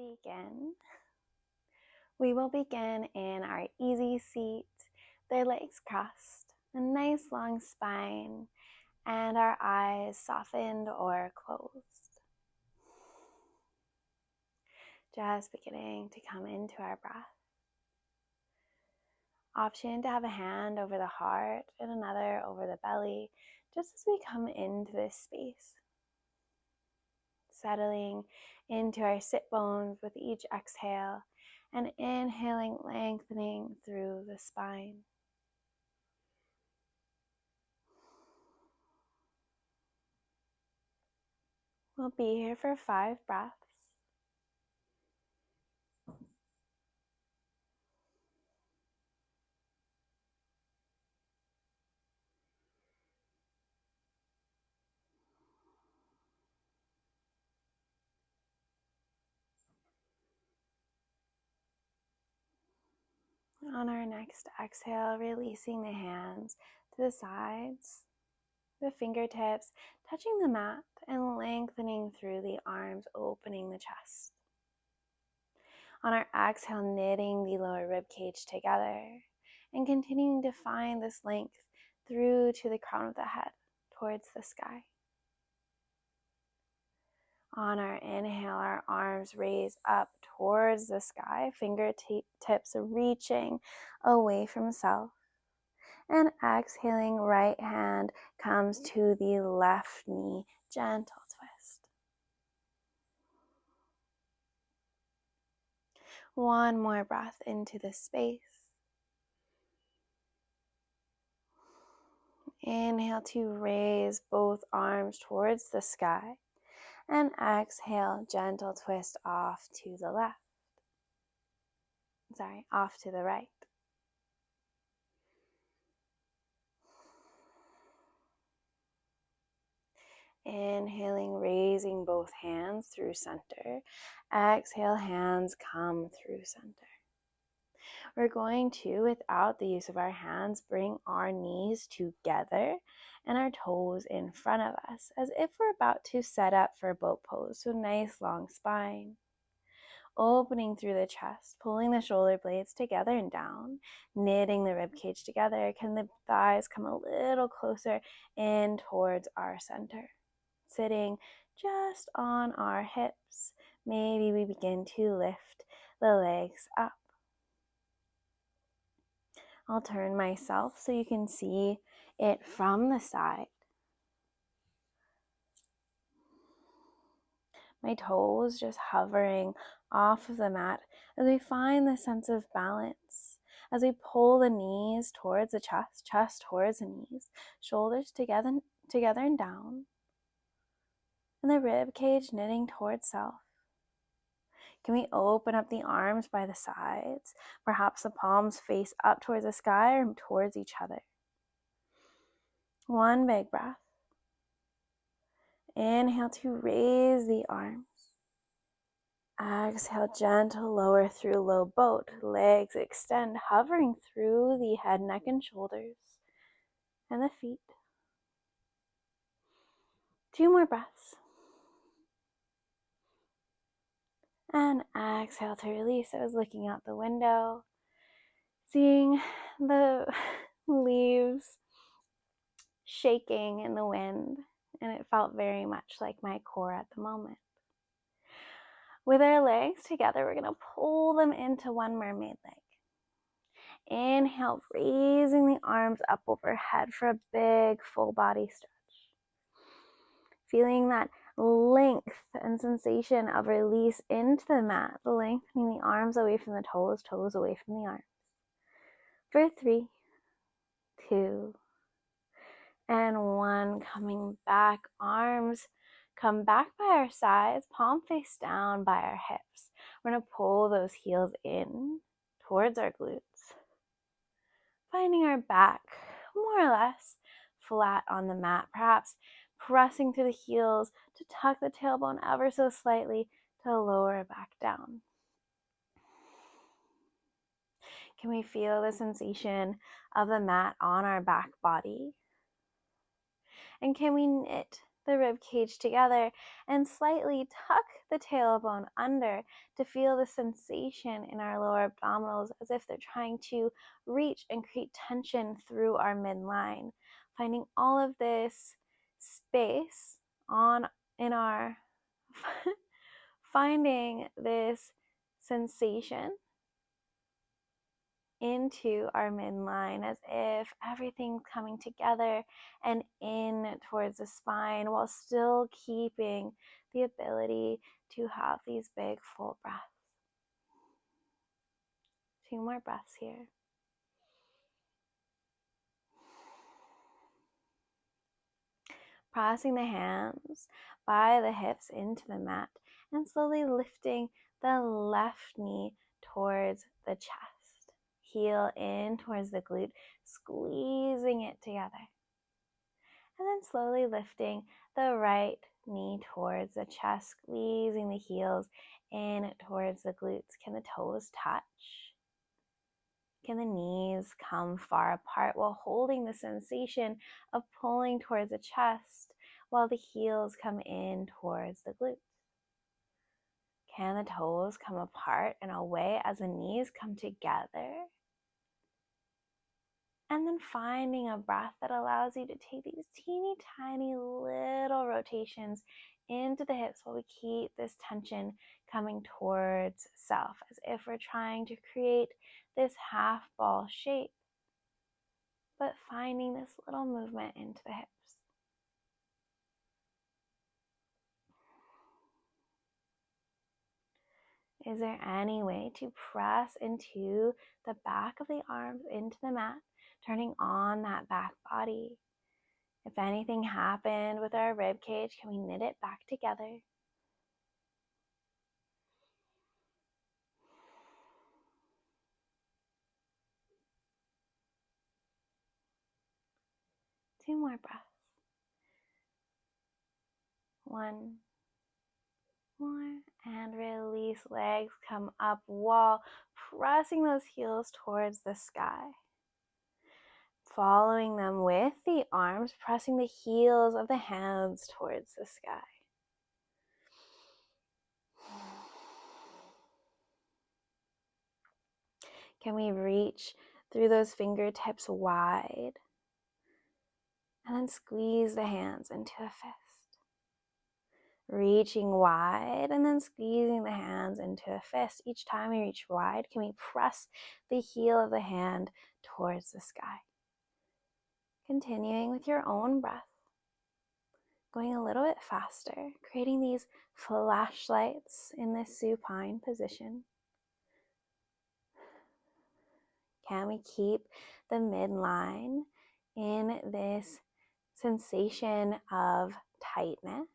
begin, we will begin in our easy seat, the legs crossed, a nice long spine, and our eyes softened or closed. Just beginning to come into our breath. Option to have a hand over the heart and another over the belly, just as we come into this space. Settling into our sit bones with each exhale and inhaling, lengthening through the spine. We'll be here for 5 breaths. On our next exhale, releasing the hands to the sides, the fingertips touching the mat and lengthening through the arms, opening the chest. On our exhale, knitting the lower rib cage together and continuing to find this length through to the crown of the head, towards the sky. On our inhale, our arms raise up towards the sky, fingertips reaching away from self. And exhaling, right hand comes to the left knee, gentle twist. One more breath into the space. Inhale to raise both arms towards the sky. And exhale, gentle twist off to the left. Off to the right. Inhaling, raising both hands through center. Exhale, hands come through center. We're going to, without the use of our hands, bring our knees together and our toes in front of us, as if we're about to set up for boat pose. So nice long spine. Opening through the chest, pulling the shoulder blades together and down, knitting the rib cage together. Can the thighs come a little closer in towards our center? Sitting just on our hips. Maybe we begin to lift the legs up. I'll turn myself so you can see it from the side. My toes just hovering off of the mat as we find the sense of balance. As we pull the knees towards the chest towards the knees, shoulders together and down, and the rib cage knitting towards self. Can we open up the arms by the sides? Perhaps the palms face up towards the sky or towards each other. One big breath. Inhale to raise the arms. Exhale, gentle lower through low boat. Legs extend, hovering through the head, neck, and shoulders, and the feet. 2 more breaths. And exhale to release. I was looking out the window, seeing the leaves shaking in the wind, and it felt very much like my core at the moment. With our legs together, we're going to pull them into one mermaid leg. Inhale, raising the arms up overhead for a big full body stretch. Feeling that length and sensation of release into the mat, lengthening the arms away from the toes, toes away from the arms. For 3, 2, and 1, coming back, arms come back by our sides, palm face down by our hips. We're going to pull those heels in towards our glutes. Finding our back more or less flat on the mat, perhaps pressing through the heels to tuck the tailbone ever so slightly to lower back down. Can we feel the sensation of the mat on our back body? And can we knit the rib cage together and slightly tuck the tailbone under to feel the sensation in our lower abdominals as if they're trying to reach and create tension through our midline. Finding all of this space in our finding this sensation into our midline as if everything's coming together and in towards the spine while still keeping the ability to have these big full breaths. 2 more breaths here. Pressing the hands by the hips into the mat and slowly lifting the left knee towards the chest. Heel in towards the glute, squeezing it together. And then slowly lifting the right knee towards the chest, squeezing the heels in towards the glutes. Can the toes touch? Can the knees come far apart while holding the sensation of pulling towards the chest while the heels come in towards the glutes? Can the toes come apart and away as the knees come together? And then finding a breath that allows you to take these teeny tiny little rotations into the hips while we keep this tension coming towards self, as if we're trying to create this half ball shape, but finding this little movement into the hips. Is there any way to press into the back of the arms into the mat, turning on that back body? If anything happened with our rib cage, can we knit it back together? Two more breaths. One more, and release. Legs come up, wall, pressing those heels towards the sky. Following them with the arms, pressing the heels of the hands towards the sky. Can we reach through those fingertips wide? And then squeeze the hands into a fist. Reaching wide and then squeezing the hands into a fist. Each time we reach wide, can we press the heel of the hand towards the sky? Continuing with your own breath. Going a little bit faster, creating these flashlights in this supine position. Can we keep the midline in this sensation of tightness?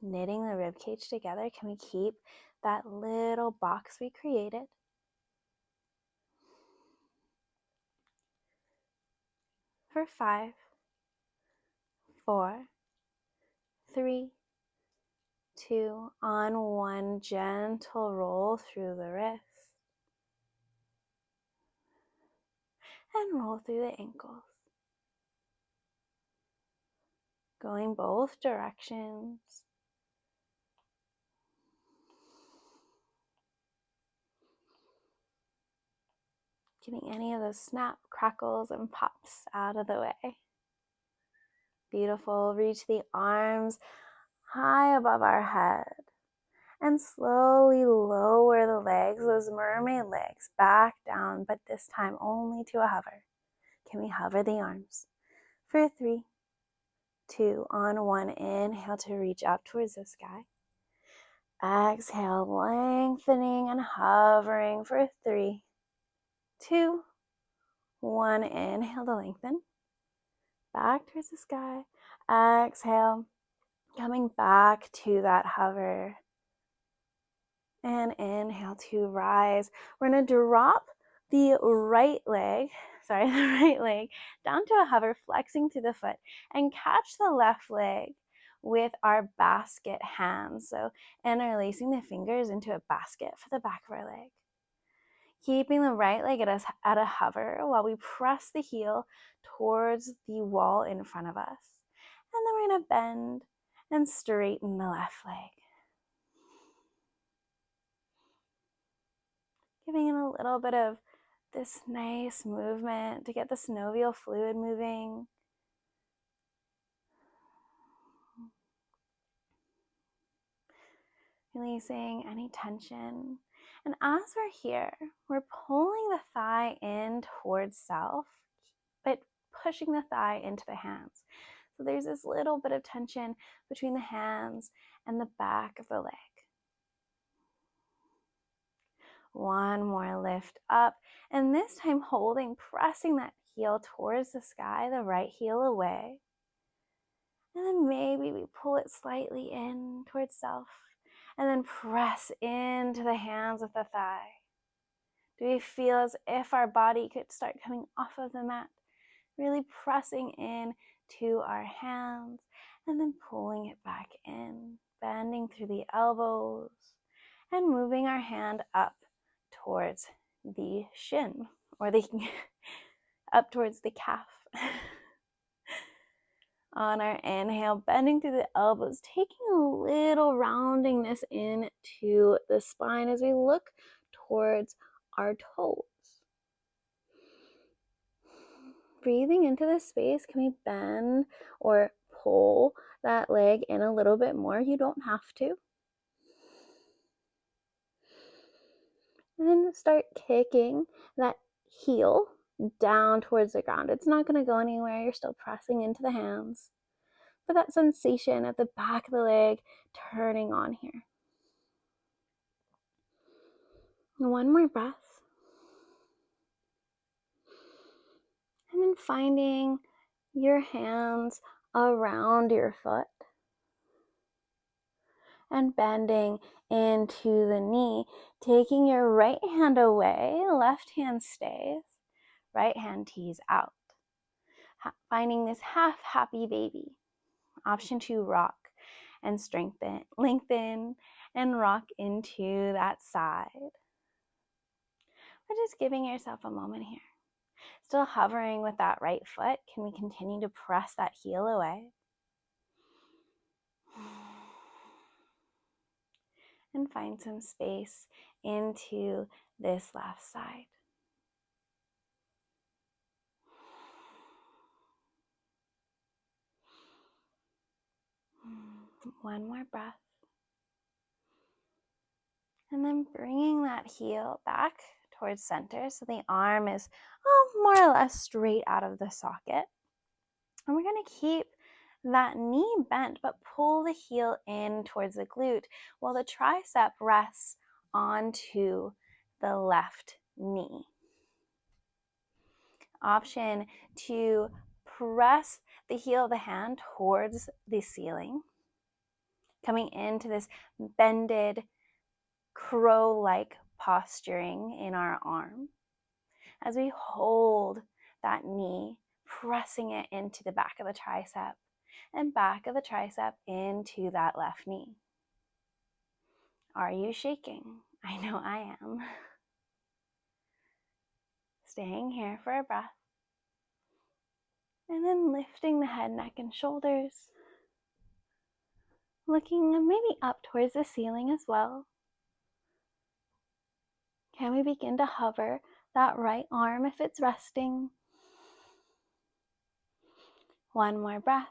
Knitting the ribcage together, can we keep that little box we created? For 5, 4, 3, 2, on 1, gentle roll through the wrist. And roll through the ankles. Going both directions. Getting any of those snap, crackles, and pops out of the way. Beautiful. Reach the arms high above our head. And slowly lower the legs, those mermaid legs, back down, but this time only to a hover. Can we hover the arms? For 3, 2, on 1, inhale to reach up towards the sky. Exhale, lengthening and hovering for 3, 2, 1, inhale to lengthen. Back towards the sky. Exhale, coming back to that hover. And inhale to rise. We're going to drop the right leg down to a hover, flexing through the foot, and catch the left leg with our basket hands. So interlacing the fingers into a basket for the back of our leg. Keeping the right leg at a hover while we press the heel towards the wall in front of us. And then we're going to bend and straighten the left leg. Giving it a little bit of this nice movement to get the synovial fluid moving. Releasing any tension. And as we're here, we're pulling the thigh in towards self, but pushing the thigh into the hands. So there's this little bit of tension between the hands and the back of the leg. One more lift up, and this time holding, pressing that heel towards the sky, the right heel away. And then maybe we pull it slightly in towards self, and then press into the hands with the thigh. Do we feel as if our body could start coming off of the mat? Really pressing in to our hands, and then pulling it back in, bending through the elbows, and moving our hand up towards the shin, or the up towards the calf. On our inhale, bending through the elbows, taking a little roundingness into the spine as we look towards our toes. Breathing into the space, can we bend or pull that leg in a little bit more? You don't have to. And then start kicking that heel down towards the ground. It's not going to go anywhere. You're still pressing into the hands. But that sensation at the back of the leg turning on here. And one more breath. And then finding your hands around your foot and bending into the knee, taking your right hand away, left hand stays, right hand tees out. Finding this half happy baby. Option 2, rock and strengthen, lengthen and rock into that side. We're just giving yourself a moment here. Still hovering with that right foot. Can we continue to press that heel away? And find some space into this left side. One more breath. And then bringing that heel back towards center so the arm is more or less straight out of the socket. And we're going to keep that knee bent, but pull the heel in towards the glute while the tricep rests onto the left knee. Option to press the heel of the hand towards the ceiling, coming into this bended crow-like posturing in our arm as we hold that knee, pressing it into the back of the tricep and back of the tricep into that left knee. Are you shaking? I know I am. Staying here for a breath. And then lifting the head, neck, and shoulders. Looking maybe up towards the ceiling as well. Can we begin to hover that right arm if it's resting? One more breath.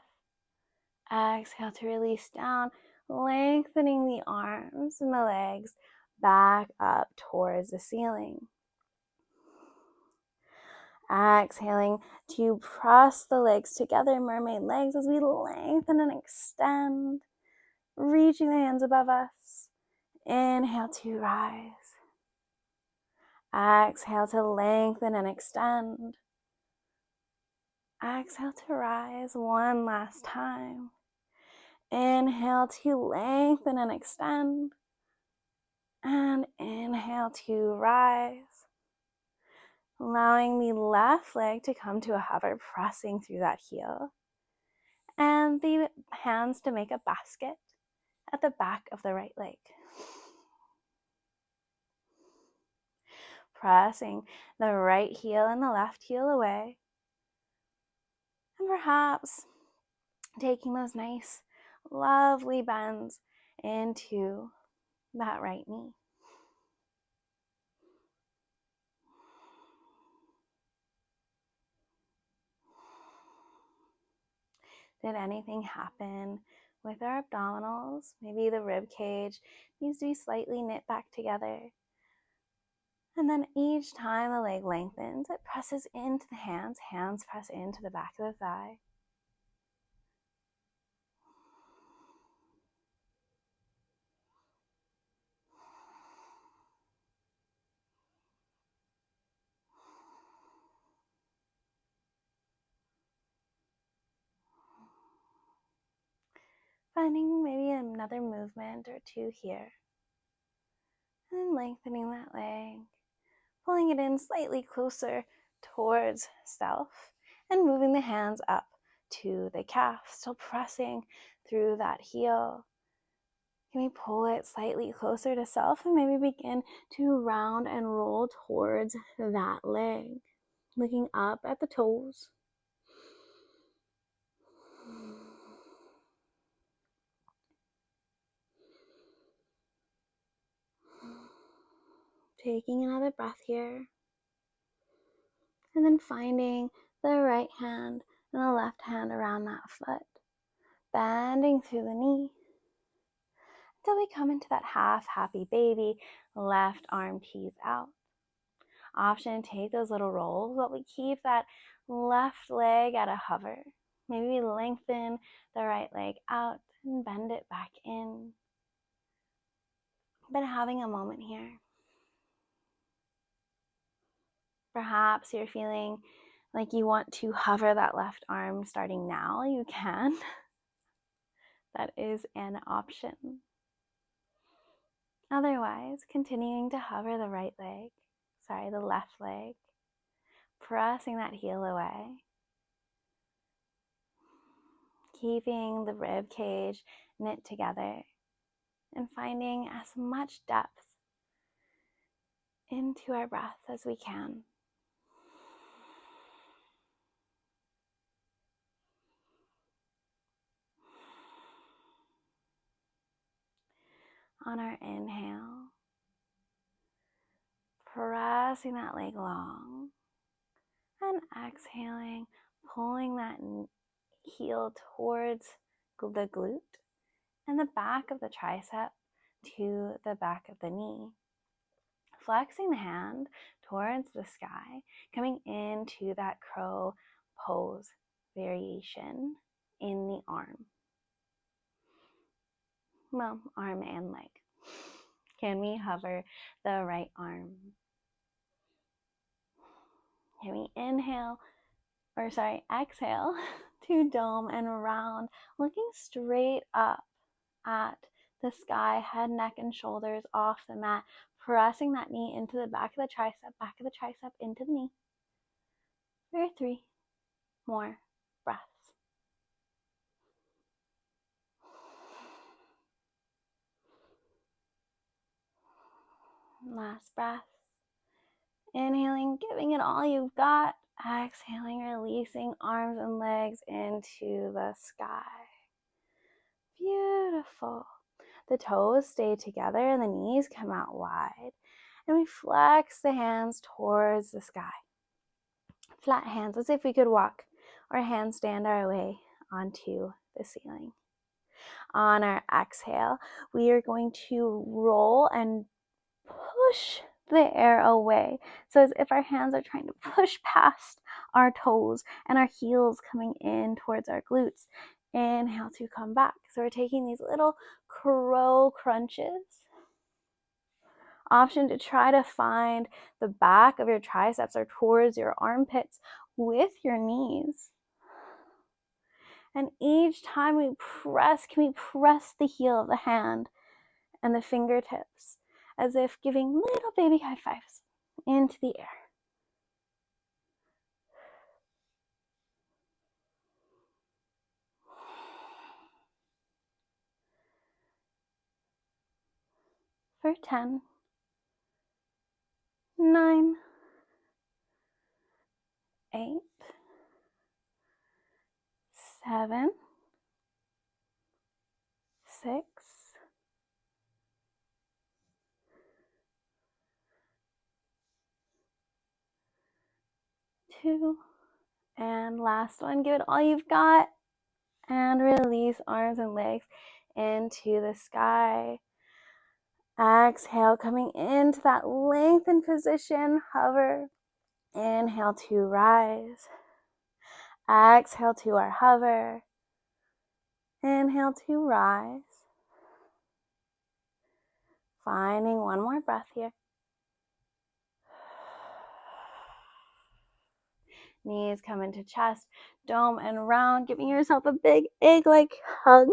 Exhale to release down, lengthening the arms and the legs back up towards the ceiling. Exhaling to press the legs together, mermaid legs, as we lengthen and extend, reaching the hands above us. Inhale to rise. Exhale to lengthen and extend. Exhale to rise one last time. Inhale to lengthen and extend. And inhale to rise. Allowing the left leg to come to a hover, pressing through that heel. And the hands to make a basket at the back of the right leg. Pressing the right heel and the left heel away. And perhaps taking those nice, lovely bends into that right knee. Did anything happen with our abdominals? Maybe the rib cage needs to be slightly knit back together. And then each time the leg lengthens, it presses into the hands. Hands press into the back of the thigh. Finding maybe another movement or two here. And then lengthening that leg, pulling it in slightly closer towards self, and moving the hands up to the calf, still pressing through that heel. Can we pull it slightly closer to self and maybe begin to round and roll towards that leg, looking up at the toes. Taking another breath here. And then finding the right hand and the left hand around that foot, bending through the knee until we come into that half happy baby, left arm tees out. Option, take those little rolls, but we keep that left leg at a hover. Maybe we lengthen the right leg out and bend it back in. But having a moment here. Perhaps you're feeling like you want to hover that left arm starting now. You can. That is an option. Otherwise, continuing to hover the left leg, pressing that heel away, keeping the rib cage knit together, and finding as much depth into our breath as we can. On our inhale, pressing that leg long, and exhaling, pulling that heel towards the glute and the back of the tricep to the back of the knee. Flexing the hand towards the sky, coming into that crow pose variation in the arm. Well, arm and leg. Can we hover the right arm? Can we exhale to dome and round, looking straight up at the sky, head, neck, and shoulders off the mat, pressing that knee into the back of the tricep into the knee. For 3 more breaths. Last breath. Inhaling, giving it all you've got. Exhaling, releasing arms and legs into the sky. Beautiful. The toes stay together and the knees come out wide. And we flex the hands towards the sky. Flat hands, as if we could walk or handstand our way onto the ceiling. On our exhale, we are going to roll and push the air away. So as if our hands are trying to push past our toes and our heels coming in towards our glutes. Inhale to come back. So we're taking these little crow crunches. Option to try to find the back of your triceps or towards your armpits with your knees. And each time we press, can we press the heel of the hand and the fingertips as if giving little baby high fives into the air. For 10, 9, 8, 7, 2, and last one. Give it all you've got, and release arms and legs into the sky. Exhale, coming into that lengthened position, hover. Inhale to rise. Exhale to our hover. Inhale to rise. Finding one more breath here. Knees come into chest, dome and round, giving yourself a big egg-like hug.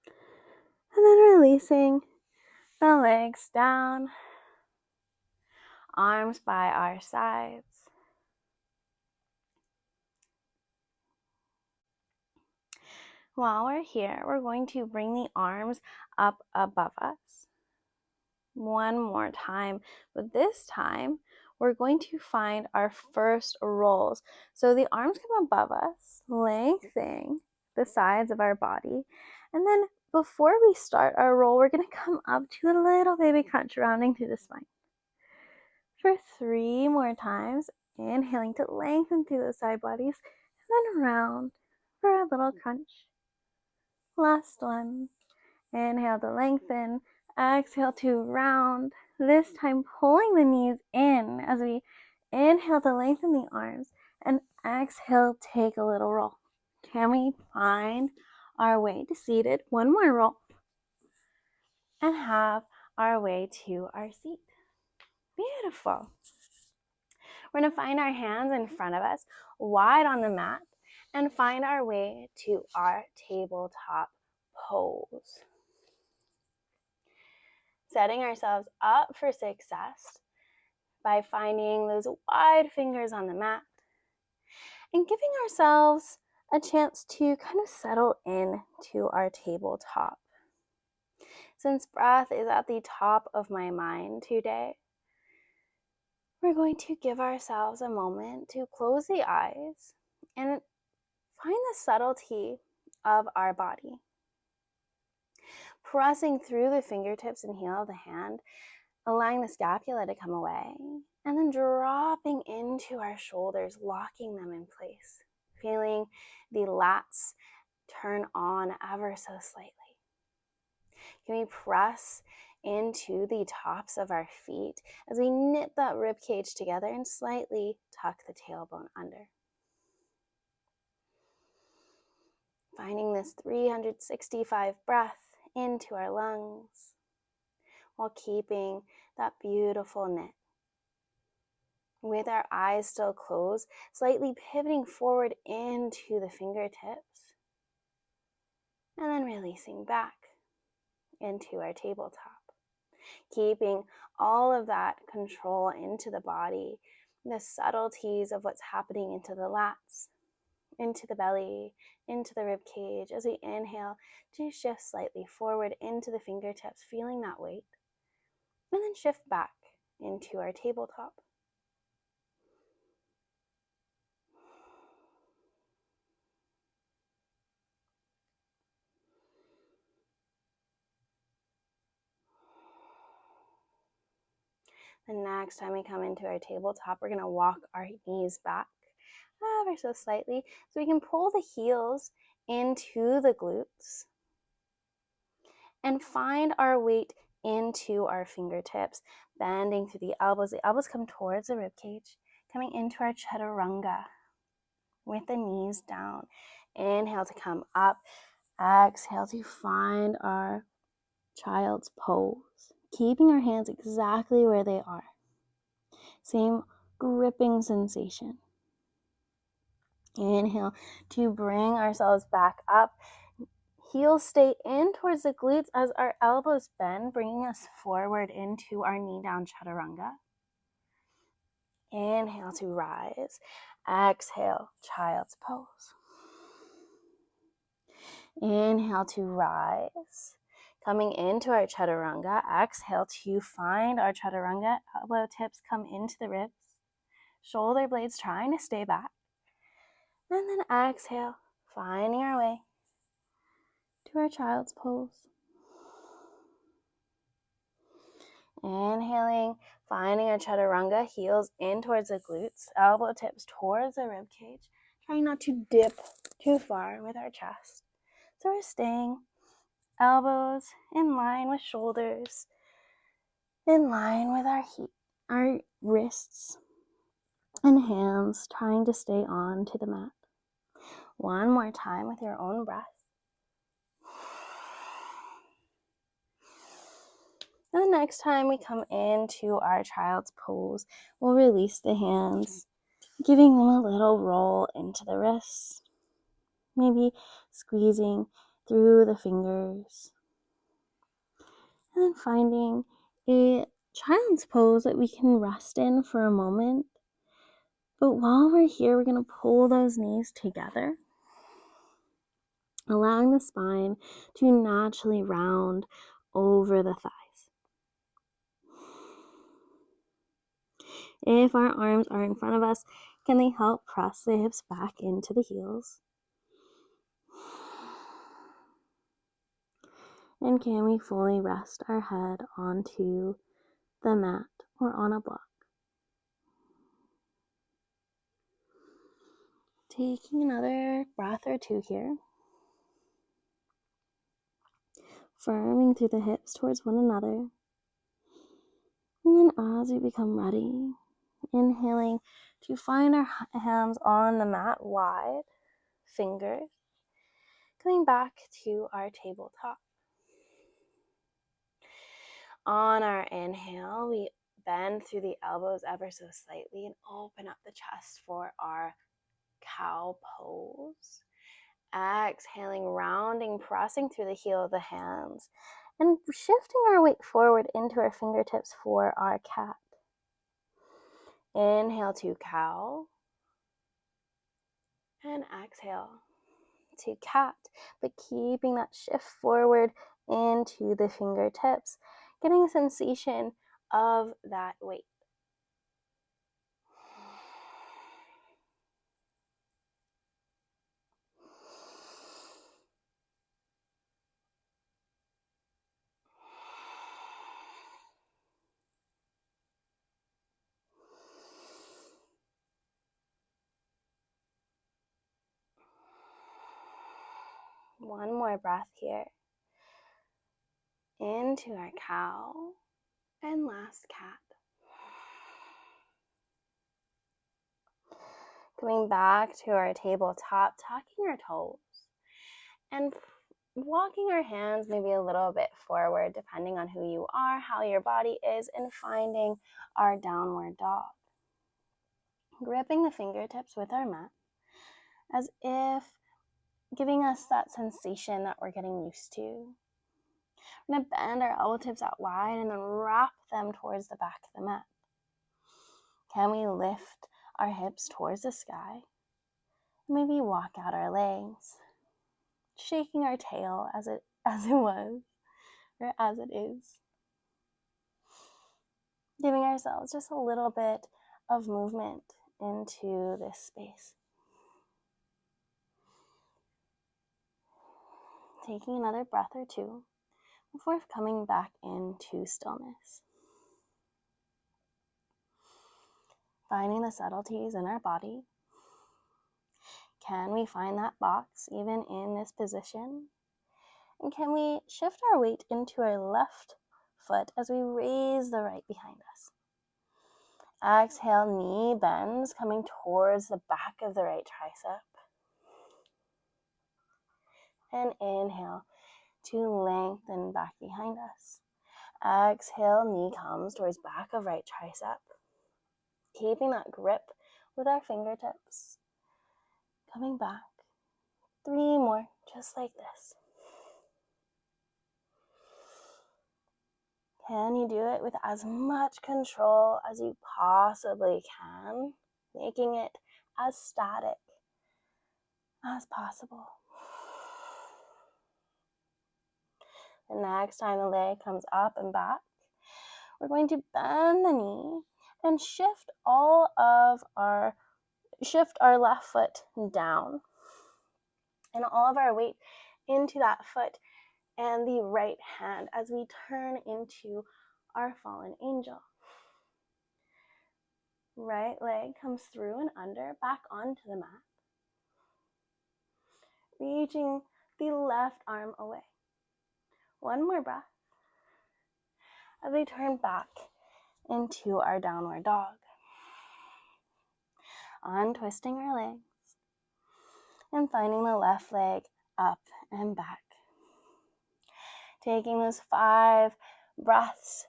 And then releasing the legs down, arms by our sides. While we're here, we're going to bring the arms up above us. One more time, but this time we're going to find our first rolls. So the arms come above us, lengthening the sides of our body. And then before we start our roll, we're going to come up to a little baby crunch, rounding through the spine. For 3 more times, inhaling to lengthen through the side bodies, and then round for a little crunch. Last one. Inhale to lengthen. Exhale to round. This time pulling the knees in as we inhale to lengthen the arms, and exhale, take a little roll. Can we find our way to seated? One more roll. And have our way to our seat. Beautiful. We're going to find our hands in front of us, wide on the mat, and find our way to our tabletop pose. Setting ourselves up for success by finding those wide fingers on the mat and giving ourselves a chance to kind of settle in to our tabletop. Since breath is at the top of my mind today, we're going to give ourselves a moment to close the eyes and find the subtlety of our body. Pressing through the fingertips and heel of the hand, allowing the scapula to come away, and then dropping into our shoulders, locking them in place, feeling the lats turn on ever so slightly. Can we press into the tops of our feet as we knit that rib cage together and slightly tuck the tailbone under? Finding this 365 breath into our lungs while keeping that beautiful knit. With our eyes still closed, slightly pivoting forward into the fingertips, and then releasing back into our tabletop. Keeping all of that control into the body, the subtleties of what's happening into the lats, into the belly, into the rib cage as we inhale to shift slightly forward into the fingertips, feeling that weight, and then shift back into our tabletop. The next time we come into our tabletop, we're going to walk our knees back ever so slightly so we can pull the heels into the glutes and find our weight into our fingertips, bending through the elbows. The elbows come towards the rib cage, coming into our chaturanga with the knees down. Inhale to come up. Exhale to find our child's pose, keeping our hands exactly where they are. Same gripping sensation. Inhale to bring ourselves back up. Heels stay in towards the glutes as our elbows bend, bringing us forward into our knee down chaturanga. Inhale to rise. Exhale, child's pose. Inhale to rise. Coming into our chaturanga, exhale to find our chaturanga. Elbow tips come into the ribs. Shoulder blades trying to stay back. And then exhale, finding our way to our child's pose. Inhaling, Finding our chaturanga, heels in towards the glutes, elbow tips towards the rib cage. Trying not to dip too far with our chest. So we're staying elbows in line with shoulders, in line with our wrists and hands, trying to stay on to the mat. One more time with your own breath. And the next time we come into our child's pose, we'll release the hands, giving them a little roll into the wrists, maybe squeezing through the fingers, and then finding a child's pose that we can rest in for a moment. But while we're here, we're going to pull those knees together, allowing the spine to naturally round over the thighs. If our arms are in front of us, can they help press the hips back into the heels? And can we fully rest our head onto the mat or on a block? Taking another breath or two here. Firming through the hips towards one another. And then as we become ready, inhaling to find our hands on the mat wide, fingers, coming back to our tabletop. On our inhale, we bend through the elbows ever so slightly and open up the chest for our cow pose. Exhaling, rounding, pressing through the heel of the hands, and shifting our weight forward into our fingertips for our cat. Inhale to cow, and exhale to cat, but keeping that shift forward into the fingertips, getting a sensation of that weight. One more breath here. Into our cow and last cat. Coming back to our tabletop, tucking our toes and walking our hands maybe a little bit forward depending on who you are, how your body is, and finding our downward dog. Gripping the fingertips with our mat as if giving us that sensation that we're getting used to. We're going to bend our elbow tips out wide and then wrap them towards the back of the mat. Can we lift our hips towards the sky? Maybe walk out our legs, shaking our tail as it was, or as it is. Giving ourselves just a little bit of movement into this space. Taking another breath or two before coming back into stillness. Finding the subtleties in our body. Can we find that box even in this position? And can we shift our weight into our left foot as we raise the right behind us? Exhale, knee bends coming towards the back of the right tricep. And inhale to lengthen back behind us. Exhale, knee comes towards back of right tricep. Keeping that grip with our fingertips. Coming back. 3 more, just like this. Can you do it with as much control as you possibly can, making it as static as possible? The next time the leg comes up and back, we're going to bend the knee and shift our left foot down and all of our weight into that foot and the right hand as we turn into our fallen angel. Right leg comes through and under, back onto the mat. Reaching the left arm away. One more breath as we turn back into our downward dog. Untwisting our legs and finding the left leg up and back. Taking those 5 breaths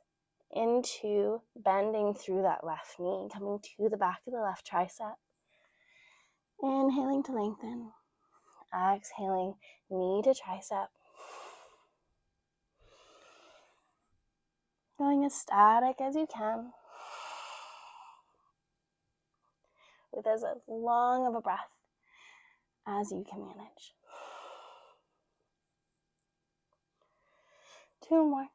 into bending through that left knee, coming to the back of the left tricep. Inhaling to lengthen. Exhaling, knee to tricep. Going as static as you can, with as long of a breath as you can manage. 2 more.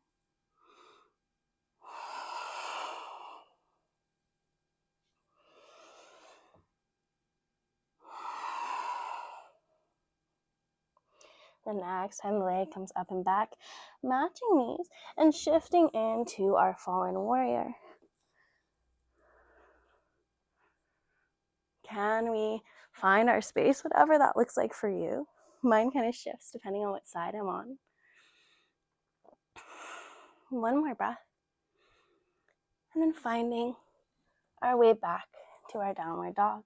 The next time the leg comes up and back, matching knees and shifting into our fallen warrior. Can we find our space, whatever that looks like for you? Mine kind of shifts depending on what side I'm on. 1 more breath. And then finding our way back to our downward dog.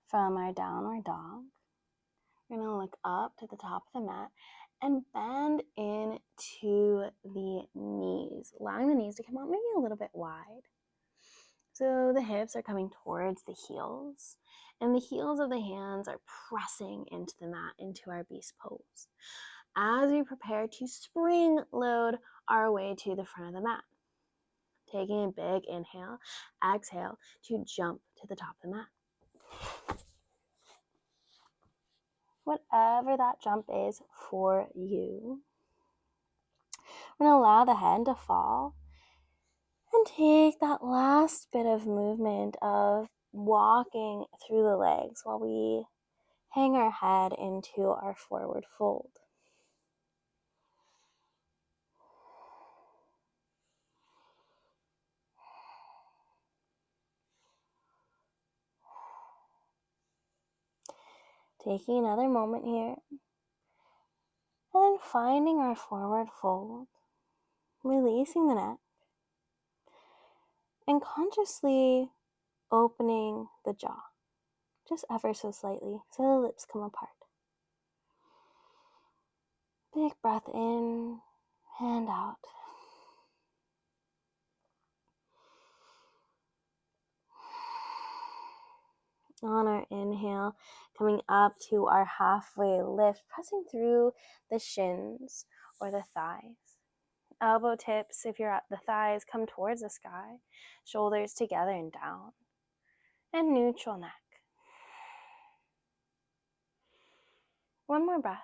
From our downward dog, we're going to look up to the top of the mat and bend into the knees, allowing the knees to come out maybe a little bit wide. So the hips are coming towards the heels, and the heels of the hands are pressing into the mat, into our beast pose, as we prepare to spring load our way to the front of the mat. Taking a big inhale, exhale to jump to the top of the mat. Whatever that jump is for you, we're going to allow the head to fall and take that last bit of movement of walking through the legs while we hang our head into our forward fold. Taking another moment here, and then finding our forward fold, releasing the neck, and consciously opening the jaw, just ever so slightly, so the lips come apart. Big breath in and out. On our inhale, coming up to our halfway lift, pressing through the shins or the thighs. Elbow tips, if you're at the thighs, come towards the sky. Shoulders together and down. And neutral neck. 1 more breath.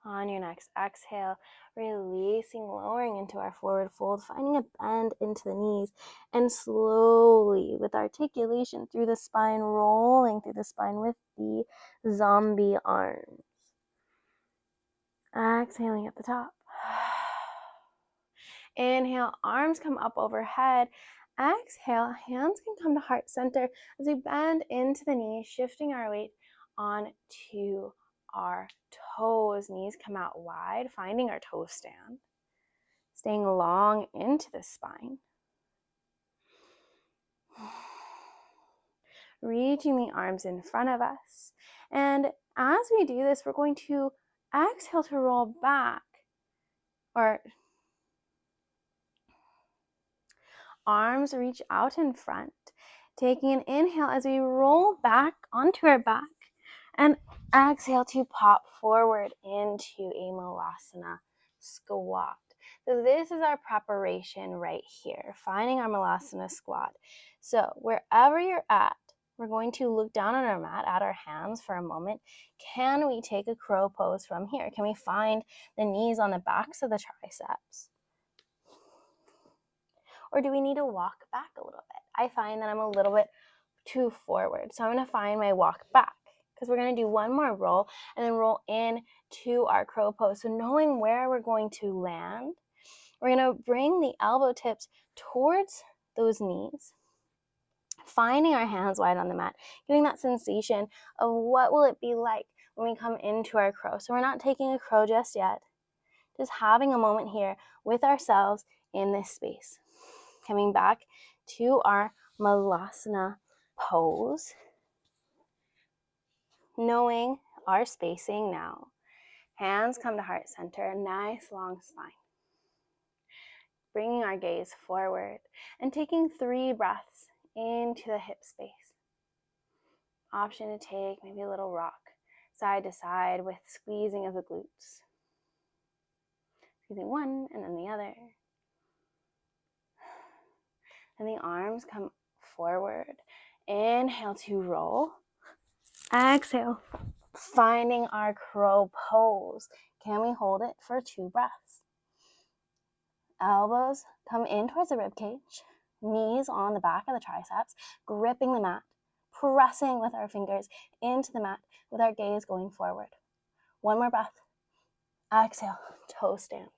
On your next exhale, releasing, lowering into our forward fold, finding a bend into the knees, and slowly, with articulation through the spine, rolling through the spine with the zombie arms. Exhaling at the top. Inhale, arms come up overhead. Exhale, hands can come to heart center as we bend into the knees, shifting our weight onto our toes. Knees come out wide, finding our toe stand. Staying long into the spine. Reaching the arms in front of us. And as we do this, we're going to exhale to roll back, or arms reach out in front. Taking an inhale as we roll back onto our back, and exhale to pop forward into a malasana squat. So this is our preparation right here, finding our malasana squat. So wherever you're at, we're going to look down on our mat at our hands for a moment. Can we take a crow pose from here? Can we find the knees on the backs of the triceps? Or do we need to walk back a little bit? I find that I'm a little bit too forward. So I'm going to find my walk back, because we're going to do 1 more roll and then roll in to our crow pose. So knowing where we're going to land We're going to bring the elbow tips towards those knees, finding our hands wide on the mat, getting that sensation of what will it be like when we come into our crow. So we're not taking a crow just yet, just having a moment here with ourselves in this space. Coming back to our malasana pose, knowing our spacing now. Hands come to heart center, a nice long spine. Bringing our gaze forward and taking 3 breaths into the hip space. Option to take maybe a little rock side to side with squeezing of the glutes. Squeezing one and then the other. And the arms come forward. Inhale to roll. Exhale, finding our crow pose. Can we hold it for 2 breaths? Elbows come in towards the rib cage. Knees on the back of the triceps, gripping the mat, pressing with our fingers into the mat with our gaze going forward. 1 more breath. Exhale, toe stand.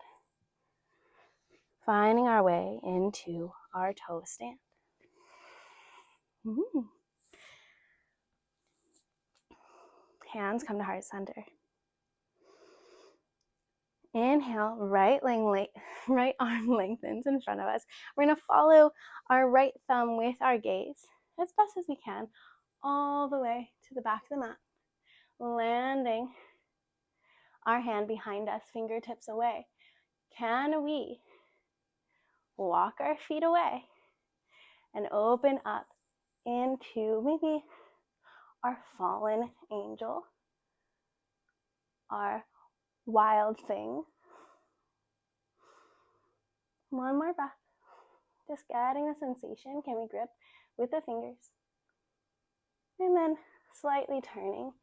Finding our way into our toe stand. Hands come to heart center. Inhale, right arm lengthens in front of us. We're going to follow our right thumb with our gaze as best as we can, all the way to the back of the mat, landing our hand behind us, fingertips away. Can we walk our feet away and open up into maybe our fallen angel, our wild thing? 1 more breath. Just getting the sensation. Can we grip with the fingers? And then slightly turning,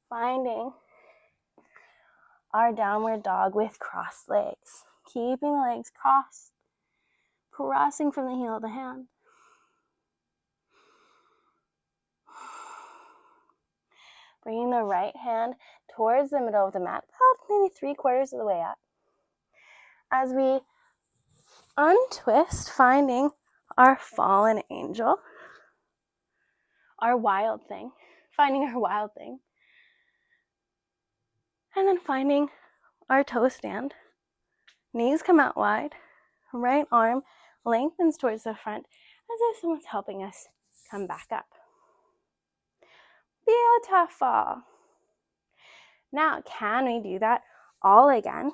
finding our downward dog with crossed legs. Keeping the legs crossed, pressing from the heel of the hand. Bringing the right hand towards the middle of the mat, about maybe 3/4 of the way up. As we untwist, finding our fallen angel, our wild thing, finding our wild thing. And then finding our toe stand. Knees come out wide, right arm lengthens towards the front as if someone's helping us come back up. Beautiful. Now, can we do that all again?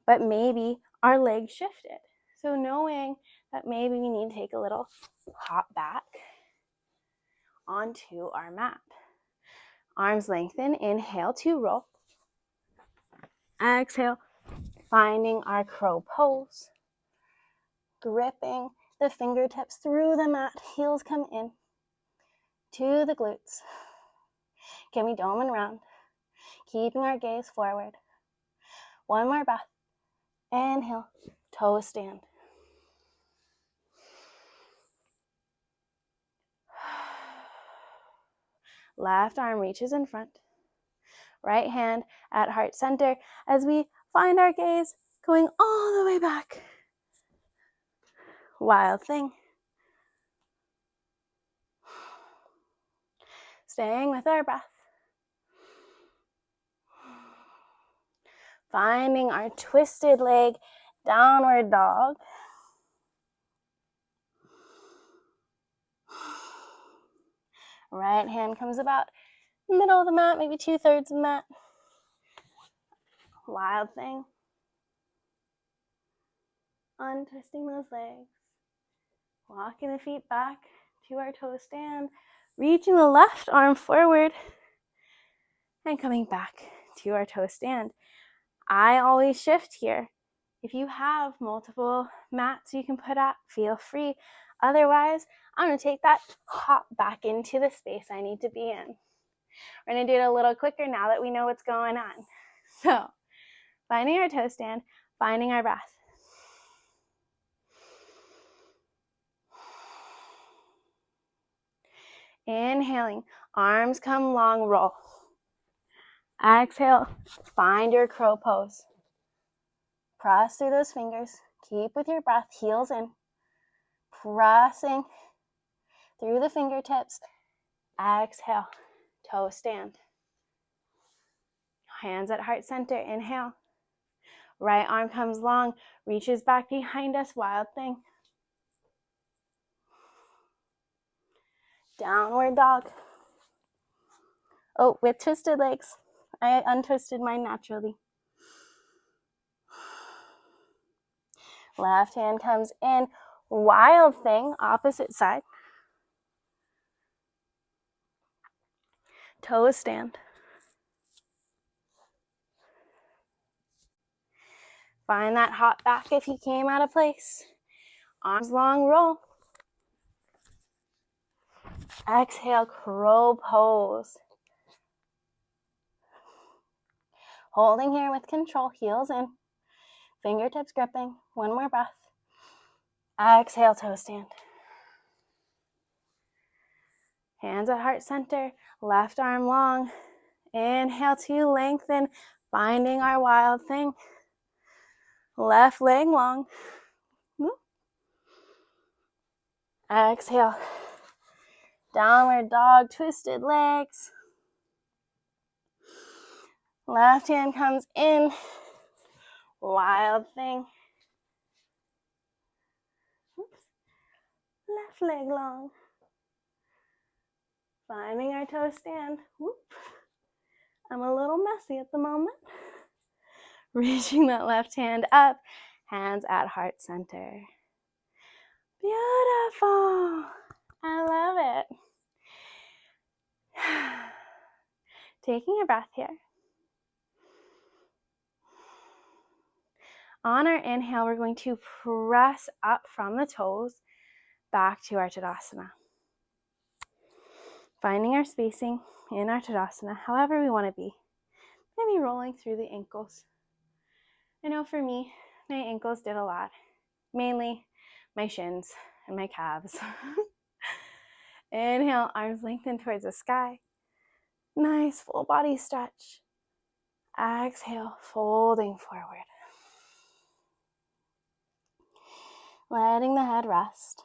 But maybe our legs shifted. So knowing that maybe we need to take a little hop back onto our mat. Arms lengthen, inhale to roll. Exhale, finding our crow pose. Gripping the fingertips through the mat, heels come in to the glutes. Can we dome and round? Keeping our gaze forward. 1 more breath. Inhale, toe stand. Left arm reaches in front. Right hand at heart center as we find our gaze going all the way back. Wild thing. Staying with our breath. Finding our twisted leg, downward dog. Right hand comes about middle of the mat, maybe 2/3 of the mat. Wild thing. Untwisting those legs. Walking the feet back to our toe stand. Reaching the left arm forward. And coming back to our toe stand. I always shift here. If you have multiple mats you can put up, feel free. Otherwise, I'm going to take that hop back into the space I need to be in. We're going to do it a little quicker now that we know what's going on. So, finding our toe stand, finding our breath. Inhaling, arms come long, roll. Exhale, find your crow pose. Press through those fingers. Keep with your breath, heels in. Pressing through the fingertips. Exhale, toe stand. Hands at heart center, inhale. Right arm comes long, reaches back behind us, wild thing. Downward dog. Oh, with twisted legs. I untwisted mine naturally. Left hand comes in, wild thing, opposite side. Toes stand. Find that hop back if you came out of place. Arms long, roll. Exhale, crow pose. Holding here with control, heels in. Fingertips gripping. One more breath. Exhale, toe stand. Hands at heart center. Left arm long. Inhale to lengthen. Finding our wild thing. Left leg long. Exhale. Downward dog, twisted legs. Left hand comes in. Wild thing. Oops. Left leg long. Finding our toe stand. Whoop. I'm a little messy at the moment. Reaching that left hand up. Hands at heart center. Beautiful. I love it. Taking a breath here. On our inhale, we're going to press up from the toes back to our Tadasana. Finding our spacing in our Tadasana, however we want to be. Maybe rolling through the ankles. I know for me, my ankles did a lot. Mainly my shins and my calves. Inhale, arms lengthen towards the sky. Nice full body stretch. Exhale, folding forward. Letting the head rest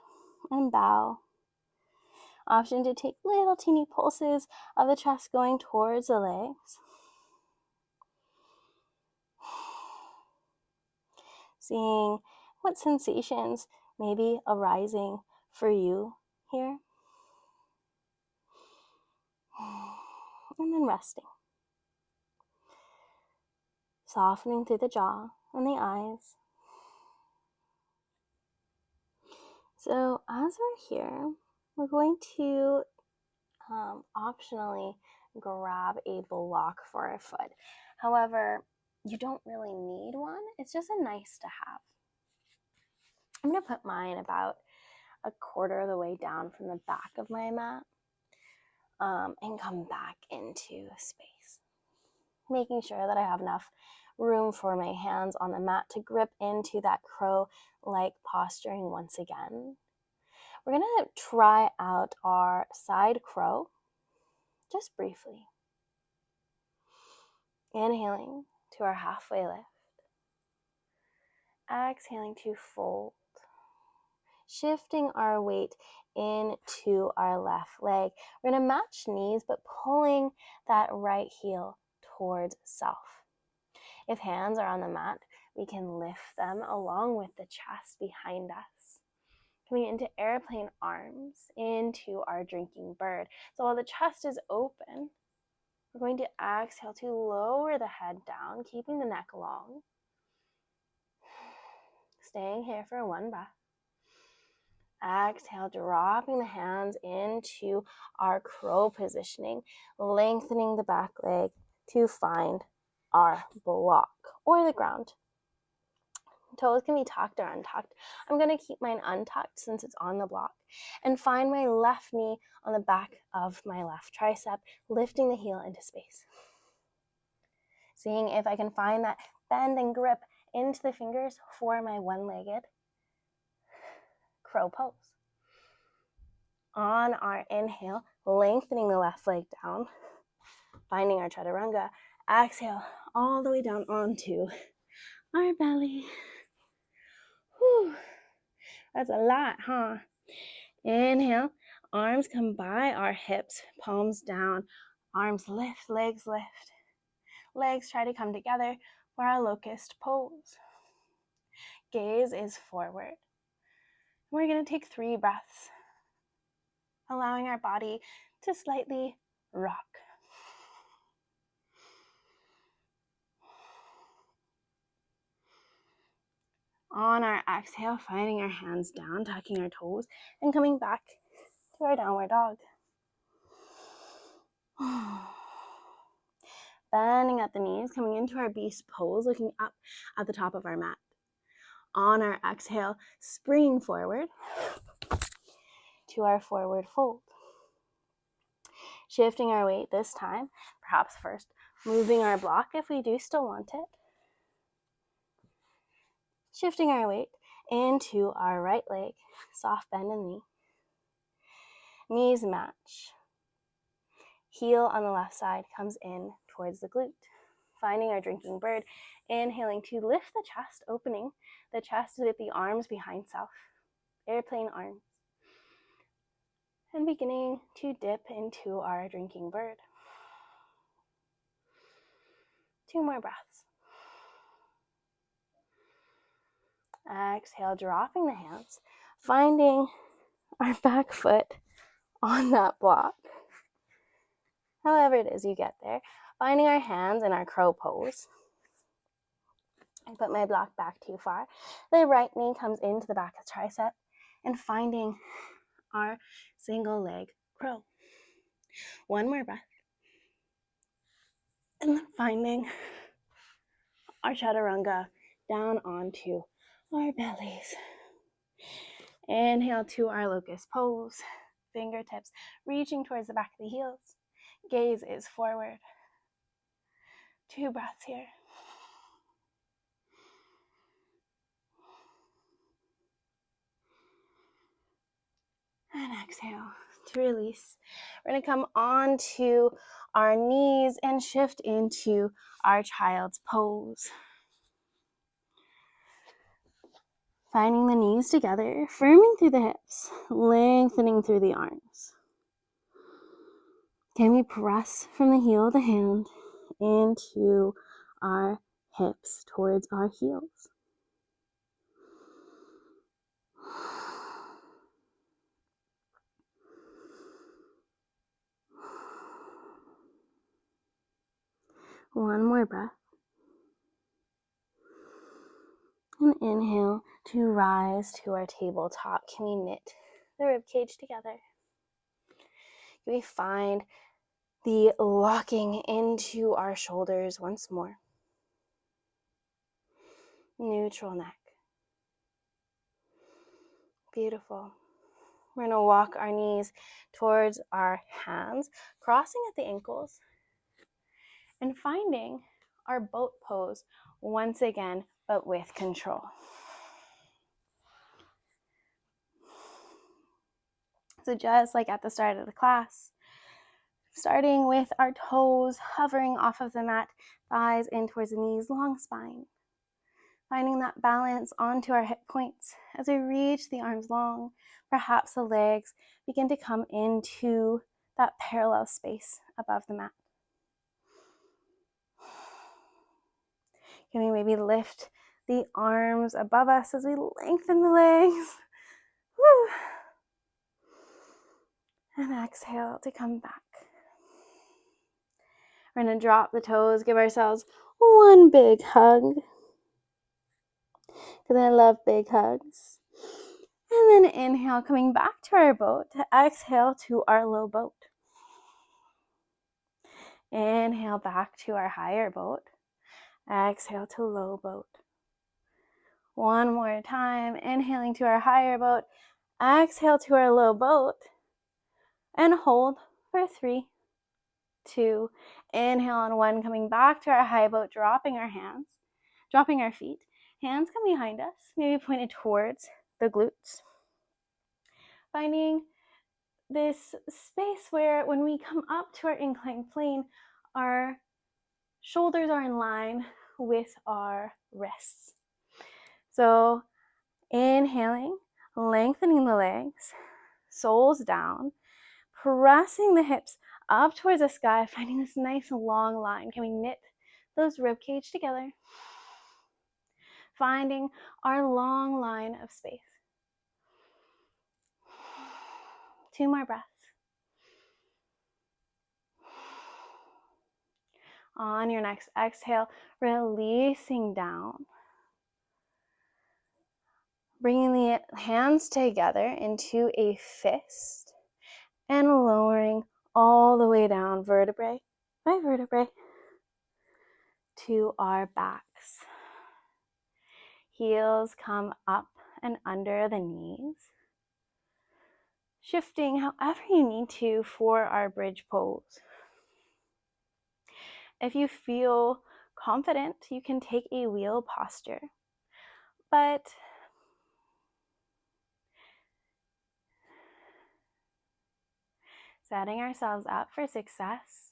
and bow. Option to take little teeny pulses of the chest going towards the legs. Seeing what sensations may be arising for you here. And then resting. Softening through the jaw and the eyes. So as we're here, we're going to optionally grab a block for our foot. However, you don't really need one. It's just a nice to have. I'm going to put mine about a quarter of the way down from the back of my mat and come back into space. Making sure that I have enough room for my hands on the mat to grip into that crow-like posturing once again. We're going to try out our side crow just briefly. Inhaling to our halfway lift. Exhaling to fold. Shifting our weight into our left leg. We're going to match knees, but pulling that right heel towards self. If hands are on the mat, we can lift them along with the chest behind us. Coming into airplane arms, into our drinking bird. So while the chest is open, we're going to exhale to lower the head down, keeping the neck long. Staying here for one breath. Exhale, dropping the hands into our crow positioning, lengthening the back leg to find our block or the ground. Toes can be tucked or untucked. I'm going to keep mine untucked since it's on the block and find my left knee on the back of my left tricep, lifting the heel into space. Seeing if I can find that bend and grip into the fingers for my one-legged crow pose. On our inhale, lengthening the left leg down, finding our chaturanga. Exhale all the way down onto our belly. Whew. That's a lot, huh? Inhale, arms come by our hips, palms down, arms lift, legs lift. Legs try to come together for our locust pose. Gaze is forward. We're going to take 3 breaths, allowing our body to slightly rock. On our exhale, finding our hands down, tucking our toes, and coming back to our downward dog. Bending at the knees, coming into our beast pose, looking up at the top of our mat. On our exhale, springing forward to our forward fold. Shifting our weight this time, perhaps first moving our block if we do still want it. Shifting our weight into our right leg, soft bend in the knee. Knees match. Heel on the left side comes in towards the glute. Finding our drinking bird, inhaling to lift the chest, opening the chest with the arms behind self. Airplane arms. And beginning to dip into our drinking bird. 2 more breaths. Exhale, dropping the hands, finding our back foot on that block. However it is you get there. Finding our hands in our crow pose. I put my block back too far. The right knee comes into the back of the tricep and finding our single leg crow. 1 more breath. And then finding our chaturanga down onto our bellies. Inhale to our locust pose. Fingertips reaching towards the back of the heels. Gaze is forward. 2 breaths here. And exhale to release. We're going to come onto our knees and shift into our child's pose. Finding the knees together, firming through the hips, lengthening through the arms. Can we press from the heel of the hand into our hips towards our heels? One more breath. And inhale to rise to our tabletop. Can we knit the ribcage together? Can we find the locking into our shoulders once more? Neutral neck. Beautiful. We're going to walk our knees towards our hands, crossing at the ankles, and finding our boat pose once again, but with control. So just like at the start of the class, starting with our toes hovering off of the mat, thighs in towards the knees, long spine. Finding that balance onto our hip points as we reach the arms long. Perhaps the legs begin to come into that parallel space above the mat. Can we maybe lift the arms above us as we lengthen the legs? Woo. And exhale to come back. We're going to drop the toes, give ourselves one big hug. Because I love big hugs. And then inhale, coming back to our boat. Exhale to our low boat. Inhale back to our higher boat. Exhale to low boat. One more time. Inhaling to our higher boat. Exhale to our low boat. And hold for 3, 2. Inhale on 1. Coming back to our high boat. Dropping our hands. Dropping our feet. Hands come behind us. Maybe pointed towards the glutes. Finding this space where when we come up to our inclined plane, our shoulders are in line with our wrists. So inhaling, lengthening the legs, soles down, pressing the hips up towards the sky, finding this nice long line. Can we knit those rib cage together? Finding our long line of space. 2 more breaths. On your next exhale, releasing down. Bringing the hands together into a fist and lowering all the way down, vertebrae by vertebrae, to our backs. Heels come up and under the knees. Shifting however you need to for our bridge pose. If you feel confident, you can take a wheel posture. But setting ourselves up for success,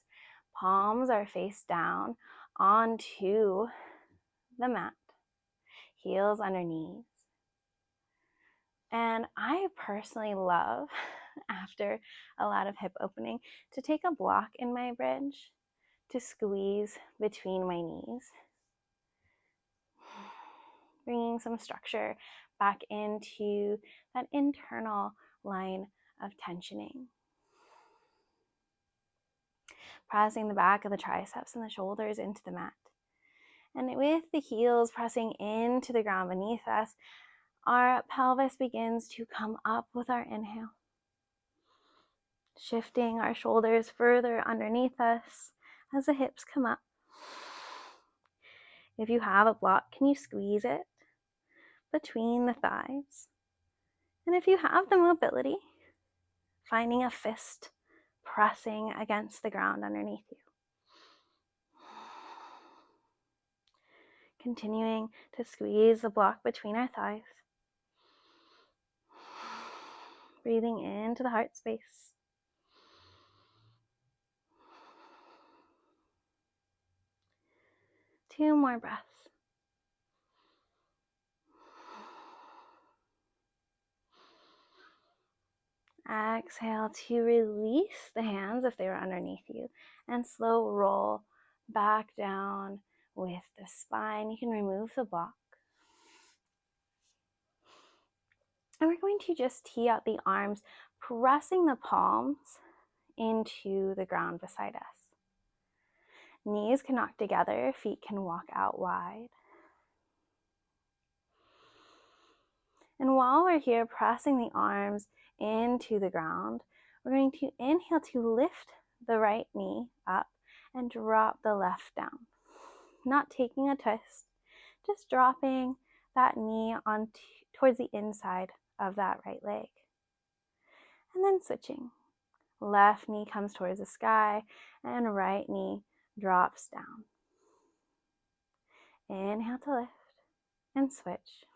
palms are face down onto the mat, heels underneath. And I personally love, after a lot of hip opening, to take a block in my bridge to squeeze between my knees, bringing some structure back into that internal line of tensioning. Pressing the back of the triceps and the shoulders into the mat. And with the heels pressing into the ground beneath us, our pelvis begins to come up with our inhale. Shifting our shoulders further underneath us as the hips come up. If you have a block, can you squeeze it between the thighs? And if you have the mobility, finding a fist pressing against the ground underneath you. Continuing to squeeze the block between our thighs. Breathing into the heart space. Two more breaths. Exhale to release the hands if they were underneath you and slow roll back down with the spine. You can remove the block. And we're going to just tee out the arms, pressing the palms into the ground beside us. Knees can knock together, feet can walk out wide. And while we're here pressing the arms into the ground, we're going to inhale to lift the right knee up and drop the left down. Not taking a twist, just dropping that knee on towards the inside of that right leg. And then switching. Left knee comes towards the sky and right knee drops down. Inhale to lift and switch.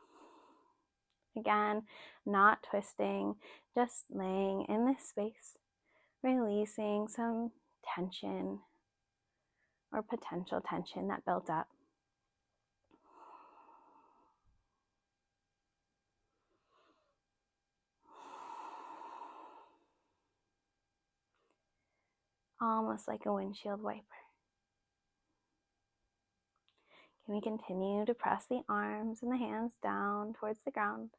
Again, not twisting, just laying in this space, releasing some tension or potential tension that built up. Almost like a windshield wiper. Can we continue to press the arms and the hands down towards the ground?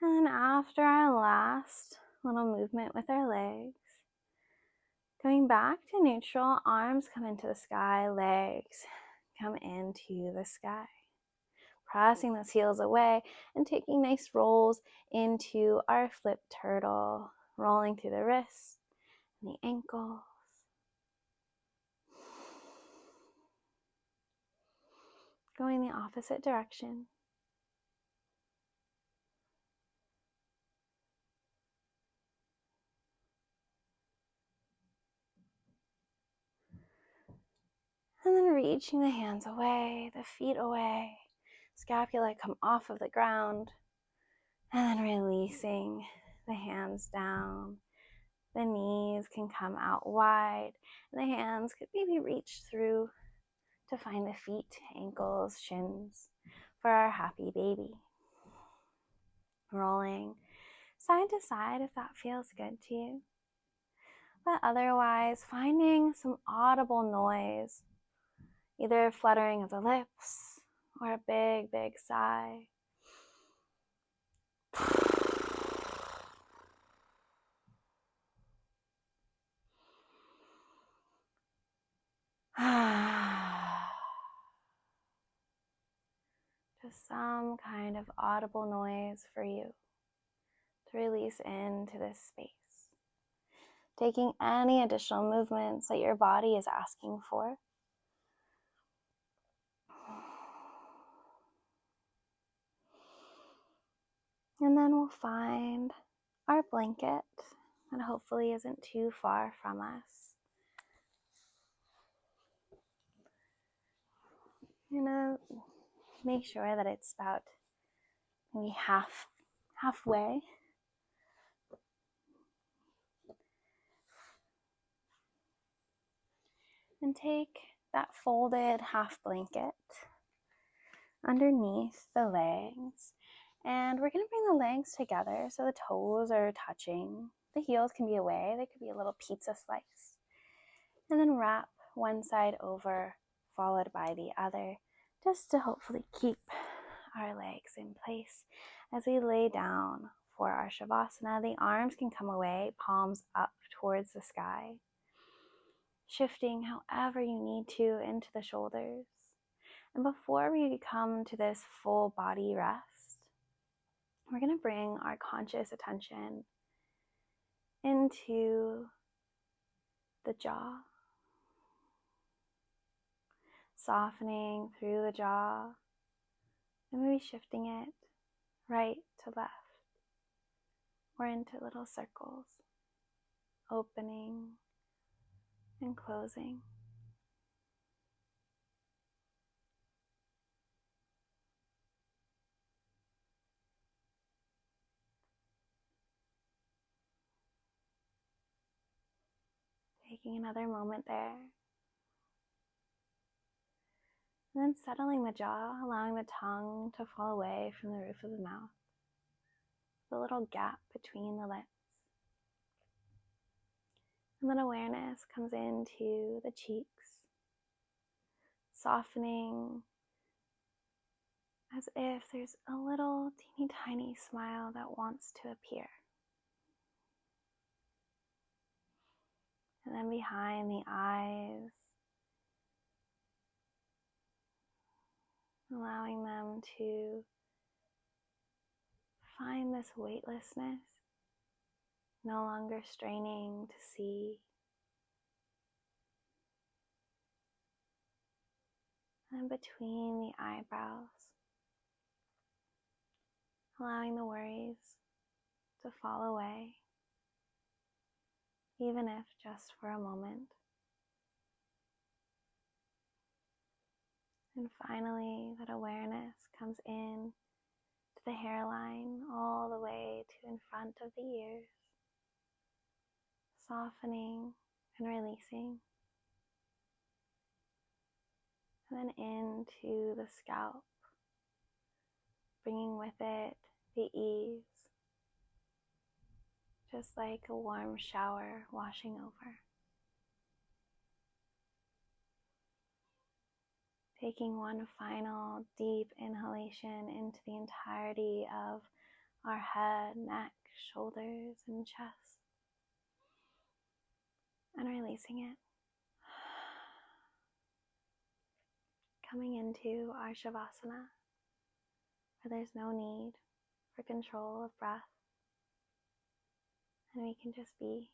And after our last little movement with our legs, going back to neutral, arms come into the sky, legs come into the sky. Pressing those heels away and taking nice rolls into our flip turtle, rolling through the wrists and the ankles. Going the opposite direction. And then reaching the hands away, the feet away, scapula come off of the ground, and then releasing the hands down, The knees can come out wide, and the hands could maybe reach through to find the feet, ankles, shins for our happy baby. Rolling side to side if that feels good to you. But otherwise, finding some audible noise, either fluttering of the lips or a big, big sigh. Just some kind of audible noise for you to release into this space. Taking any additional movements that your body is asking for. And then we'll find our blanket that hopefully isn't too far from us. I'm gonna make sure that it's about maybe halfway. And take that folded half blanket underneath the legs. And we're gonna bring the legs together so the toes are touching. The heels can be away, they could be a little pizza slice. And then wrap one side over, followed by the other, just to hopefully keep our legs in place as we lay down for our Shavasana. The arms can come away, palms up towards the sky, shifting however you need to into the shoulders. And before we come to this full body rest, we're going to bring our conscious attention into the jaw, softening through the jaw, and maybe shifting it right to left, or into little circles, opening and closing. Taking another moment there. And then settling the jaw, allowing the tongue to fall away from the roof of the mouth. The little gap between the lips. And then awareness comes into the cheeks, softening as if there's a little teeny tiny smile that wants to appear. And then behind the eyes, allowing them to find this weightlessness, no longer straining to see. And between the eyebrows, allowing the worries to fall away, even if just for a moment. And finally, that awareness comes in to the hairline all the way to in front of the ears, softening and releasing. And then into the scalp, bringing with it the ease, just like a warm shower washing over. Taking one final deep inhalation into the entirety of our head, neck, shoulders, and chest, and releasing it. Coming into our Shavasana, where there's no need for control of breath, and we can just be.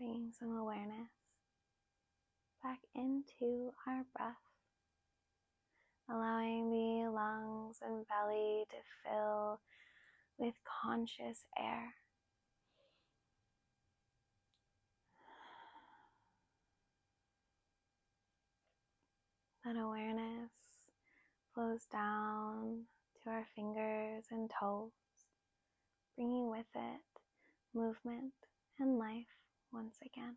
Bringing some awareness back into our breath, allowing the lungs and belly to fill with conscious air. That awareness flows down to our fingers and toes, bringing with it movement and life once again.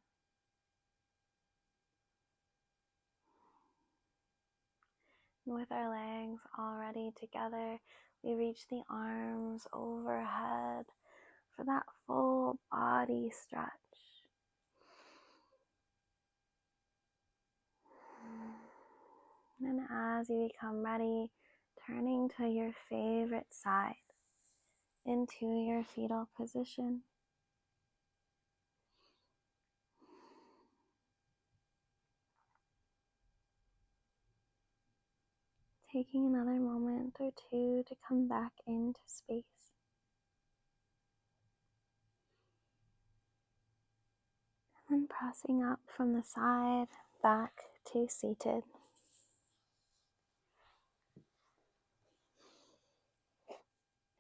And with our legs already together, we reach the arms overhead for that full body stretch. And as you become ready, turning to your favorite side into your fetal position. Taking another moment or two to come back into space. And pressing up from the side back to seated.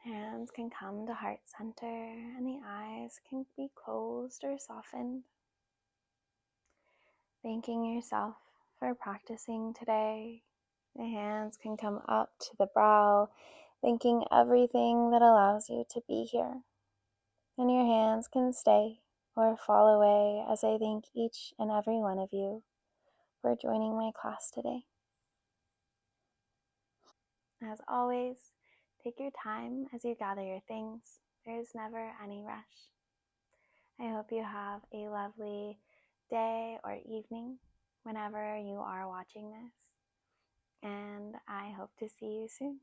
Hands can come to heart center and the eyes can be closed or softened. Thanking yourself for practicing today. The hands can come up to the brow, thanking everything that allows you to be here. And your hands can stay or fall away as I thank each and every one of you for joining my class today. As always, take your time as you gather your things. There is never any rush. I hope you have a lovely day or evening whenever you are watching this, and I hope to see you soon.